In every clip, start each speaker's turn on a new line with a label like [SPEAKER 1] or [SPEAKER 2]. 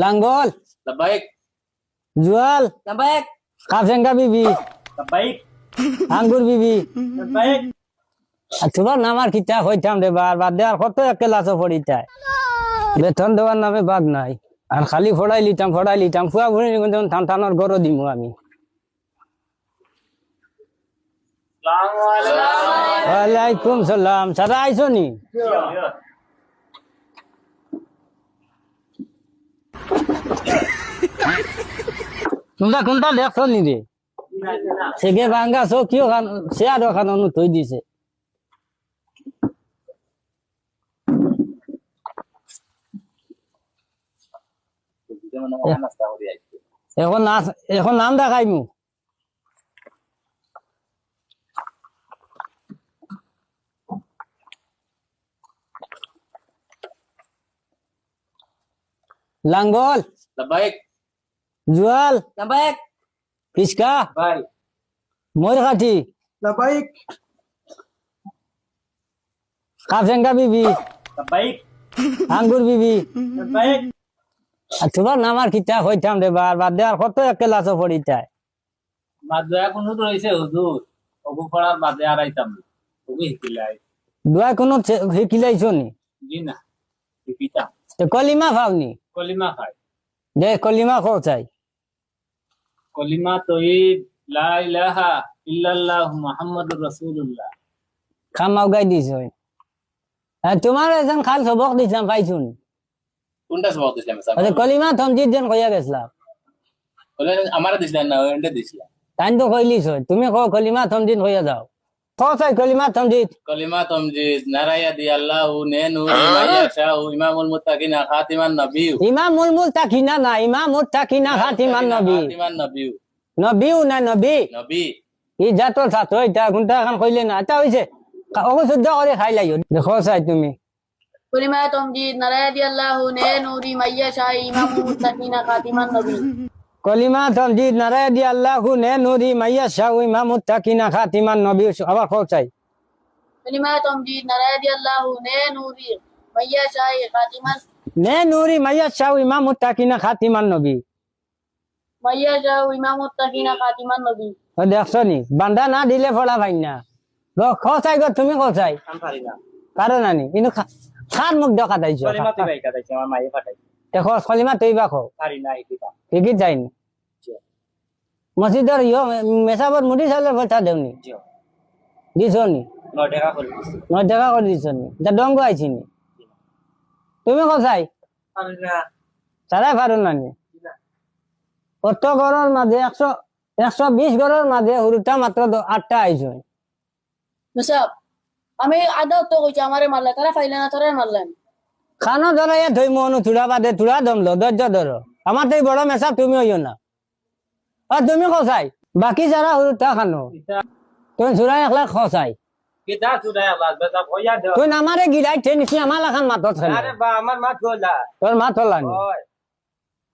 [SPEAKER 1] লাঙ্গল,
[SPEAKER 2] Labbaik.
[SPEAKER 1] Jual,
[SPEAKER 3] Labbaik.
[SPEAKER 1] কাফেঙ্গা বিবি,
[SPEAKER 2] Labbaik.
[SPEAKER 1] আঙ্গুর বিবি।
[SPEAKER 2] Labbaik.
[SPEAKER 1] আর তোমার নামার কিতা হইতাম রে বাদ দেওয়ার কত একটা লাচো পড়িতায় বেতন দেওয়ার নামে বাদ নাই আর খালি ফড়াই লিতাম ফুয়া ভুড়ি কিন্তু থানথানোর গরো দিমু আমি। ওয়ালাইকুম সালাম, সারা আইসো নি? তোমরা কোনটা দেখছো নি রে? সেগে ভাঙ্গা চো কিয় খান সে আর খান থই দিছে। এখন নাম দেখাইমু। লাঙ্গল,
[SPEAKER 2] Labbaik.
[SPEAKER 1] Jual,
[SPEAKER 3] Labbaik.
[SPEAKER 1] পিসকা,
[SPEAKER 2] Bye.
[SPEAKER 1] ময়ূরকাঠি,
[SPEAKER 2] Labbaik.
[SPEAKER 1] কাফেঙ্গা বিবি,
[SPEAKER 2] Labbaik.
[SPEAKER 1] আঙ্গুর বিবি।
[SPEAKER 2] Labbaik.
[SPEAKER 1] আর তোমার নামার কিতা হইতাম রে বাদ দেওয়ার কত একটা লাচো পড়িতায়।
[SPEAKER 2] বাদয়া কোন রইছে হুজুর ওগু পড়ার বাদে আর আইতাম ওগু হিকিলাই
[SPEAKER 1] দুয়াই কোনো শিখিলাইছো নি?
[SPEAKER 2] জি না হিকিতাম
[SPEAKER 1] তো কলিমা ফাওনি?
[SPEAKER 2] কলিমা খাই
[SPEAKER 1] যে কলিমা কো চাই।
[SPEAKER 2] কলিমা তয়িব লা ইলাহা ইল্লাল্লাহু মুহাম্মাদুর রাসূলুল্লাহ।
[SPEAKER 1] খামাও গাই দিছ। তোমার এজন খাল সবক দিছিলাম পাইছুন।
[SPEAKER 2] কোনটা সবক দিছিলাম স্যার?
[SPEAKER 1] আরে কলিমা থমজিদ যেন কইয়া গেছলাম।
[SPEAKER 2] বলে আমারে দিছিলেন না ওন্ডে দিছিলেন।
[SPEAKER 1] তাই তো কইলিছ তুমি কো কলিমা থমজিদ কইয়া যাও। কো চাই কলিমা থমজিদ?
[SPEAKER 2] কলিমা তমজিদ নারায়া দি আল্লাহু নে নূরি মাইয়াশাউ ইমামুল মুত্তাকিনা খাতিমান নবিয়্যু।
[SPEAKER 1] ইমামুল মুত্তাকিনা না, ইমাম মুত্তাকিনা খাতিমান নবী।
[SPEAKER 2] খাতিমান নবিয়্যু।
[SPEAKER 1] নবীও না নবী।
[SPEAKER 2] নবী।
[SPEAKER 1] ই জাতর ছাত্র এটা কোনটা এখন কইলে না এটা হইছে ওগো শুদ্ধ করে খাই লাইও। দেখো চাই তুমি
[SPEAKER 3] Kulima tamjid narayadi Allahu ne nuri mayya shai imamul muttaqina khatiman nabi.
[SPEAKER 1] কলিমা থমজিদ নারায় দি আল্লাহু নে নূরি মাইয়া শাউ ইমাম মুত্তাকিনা খাতিমান নবী। আবার কো চাই
[SPEAKER 3] Kulima tamjid narayadi Allahu ne nuri mayya shai khatiman
[SPEAKER 1] নে নূরি মাইয়া শাউ ইমাম মুত্তাকিনা খাতিমান নবী।
[SPEAKER 3] mayya shai imamul muttaqina khatiman nabi.
[SPEAKER 1] ও দেখছো নি বান্দা না দিলে ফলা ভাই না। খ চাই গো তুমি কো চাই
[SPEAKER 2] আম পারি না।
[SPEAKER 1] কারণ আনি কিন্তু খান মুখ দেখা দাইছো।
[SPEAKER 2] কলিমা তুই ভাই কাটাইছে আমার মাইয়ে ফাটাই।
[SPEAKER 1] দেখো কলিমা তুই বা খো
[SPEAKER 2] পারি না হিকিতাম।
[SPEAKER 1] ঠিকই যাইনি মসজিদের ইয় মেসাবর মুড়ি চাউলের পয়সা দেওনি
[SPEAKER 2] জিও
[SPEAKER 1] দিছ নি?
[SPEAKER 2] 9 টাকা করে দিছি।
[SPEAKER 1] 9 টাকা করে দিছ নি? তা ডঙ্গ আইছি নি? তুমি কো চাই
[SPEAKER 2] পারি না।
[SPEAKER 1] সারাই পারুন না নি? কত ঘরের মাঝে 120 ঘরের মাঝে হুরুটা মাত্র 8টা আইছো।
[SPEAKER 3] Musab আমি আদা তো কইছি আমারে মারলা তারা ফাইলে না তারা মারলেন
[SPEAKER 1] খানো ধরাইয়া ধই মনু তুড়া বাদে তুড়া দমলো ধৈর্য ধরো। আমার তো এই বড় মেসাব তুমি হইও না। আর তুমি খসাই বাকি যারা হুরুটা খানো তুমি চুরাই একলা খসাই
[SPEAKER 2] কিতা চুদায় আল্লাহ বেটা কইয়া দাও।
[SPEAKER 1] তুই আমারে গিলাই টেনিসি আমার লাখান মাতত খেলে
[SPEAKER 2] আরে বা আমার মা কইলা।
[SPEAKER 1] তোর মাত হলানি
[SPEAKER 2] ওই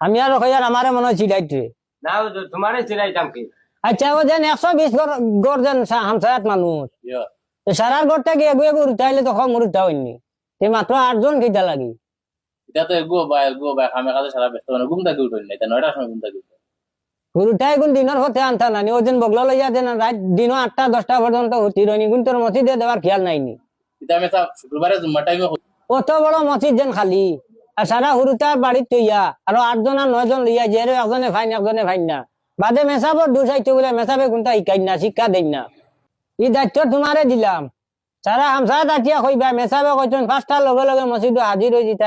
[SPEAKER 1] আমি আর কইয়ার আমারে মনে হয় চিড়াইতে।
[SPEAKER 2] না তোমারে চিরাইতাম কি?
[SPEAKER 1] আচ্ছা ও যেন 120 গড় যেন হামসায়াত মানুষ
[SPEAKER 2] ইয়া
[SPEAKER 1] সারার গড়টা গিয়ে এগুয়ে উঠাইলে তো কম উঠা হয়নি তে মাত্র 8 জন কিটা লাগি।
[SPEAKER 2] এটা তো গো বাই খামে কাজে সারা ব্যস্ত মানে ঘুম থেকে উঠল না। এটা 9টার সময় ঘুম থেকে উঠল।
[SPEAKER 1] উঠাই গুণ দিনের হতে আনতা নানি ওজন বগলা লইয়া দেন রাত দিন 8টা 10টা পর্যন্ত হতি রইনি গুণ তোর মসজিদে দেওয়ার খেয়াল নাইনি।
[SPEAKER 2] এটা আমি সব শুক্রবারে জুম্মা টাইমে
[SPEAKER 1] কত বড় মসজিদ যেন খালি আর সারা হুরুটার বাড়ির তৈয়া আর 8 জন আর 9 জন লইয়া যে একজনে ফাইন না বাদে মেসাবর দুসাইতে বলে মেসাবে কোনটা শিখাই না শিক্ষা দেই না। এই দায়িত্ব তোমারে দিলাম সারা হামসা দাঁতিয়া কইবা মেসাবে কইছেন 5টার লগে লগে মসজিদ হাজির হয়ে যেতে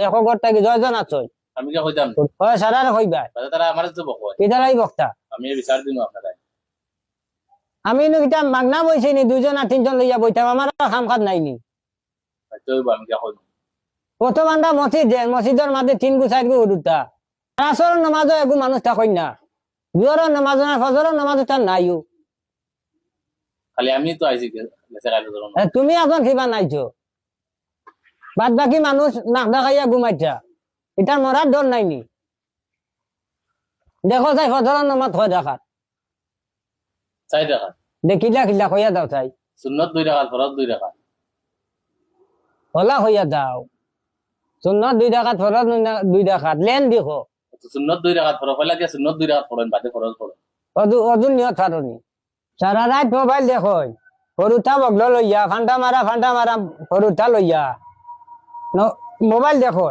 [SPEAKER 1] এক ঘরটা কি 6 জন আছো
[SPEAKER 2] আমি কে কইতাম
[SPEAKER 1] হয় সারা কইবা
[SPEAKER 2] তারা আমার তো বকো
[SPEAKER 1] কিদালাই বক্তা
[SPEAKER 2] আমি বিচার দিন আপনারা
[SPEAKER 1] আমি কিটা মাগনা বইছি নি 2 জন আর 3 জন লইয়া বইতাম আমার কাম কাজ নাইনি।
[SPEAKER 2] তো আমি কে কই
[SPEAKER 1] কত বান্দা মসজিদের মাঝে 3 গু 4 গু উঠতা আসর নামাজও এগু মানুষ থাকই না জোহরের নামাজ না ফজরের নামাজ তার নাইও।
[SPEAKER 2] খালি আমি তো আইছি গেছে কালে ধরুন
[SPEAKER 1] তুমি এখন কিবা নাইছো বাদ বাকি মানুষ নাক ডাকাইয়া ঘুমাইছা এটার মরার ডর নাইনি। দেখো চাই ফজরের নামাজ হয় দেখাত
[SPEAKER 2] 4 টাকা
[SPEAKER 1] দেখিলা খিলা কইয়া দাও চাই
[SPEAKER 2] সুন্নত 2 টাকা ফরজ 2 টাকা
[SPEAKER 1] হলা হইয়া দাও সুন্নত 2 রাকাত ফরজ 2 রাকাত লেন দেখো
[SPEAKER 2] সুন্নত 2 রাকাত ফরজ হইলা গিয়া সুন্নত 2 রাকাত পড়েন বাদে ফরজ পড়েন
[SPEAKER 1] অজু নিয়ত ফারনি সারা রাত মোবাইল দেখো হরুতা বগল লইয়া ফান্টা মারা হরুতা লইয়া মোবাইল দেখো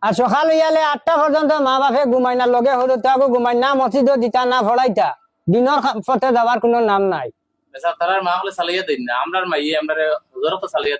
[SPEAKER 1] আর সকাল হইয়ালে 8টা পর্যন্ত মা বাপে ঘুমাই না লগে হরুতাকে ঘুমাই না মসজিদও দিতা না ফড়াইতা দিনের পথে যাওয়ার কোনো নাম নাই
[SPEAKER 2] বেচার তারার মা হলে চালাইয়া দেন না আমরার মাইয়ে আমরা হুজুরও তো চালাইয়া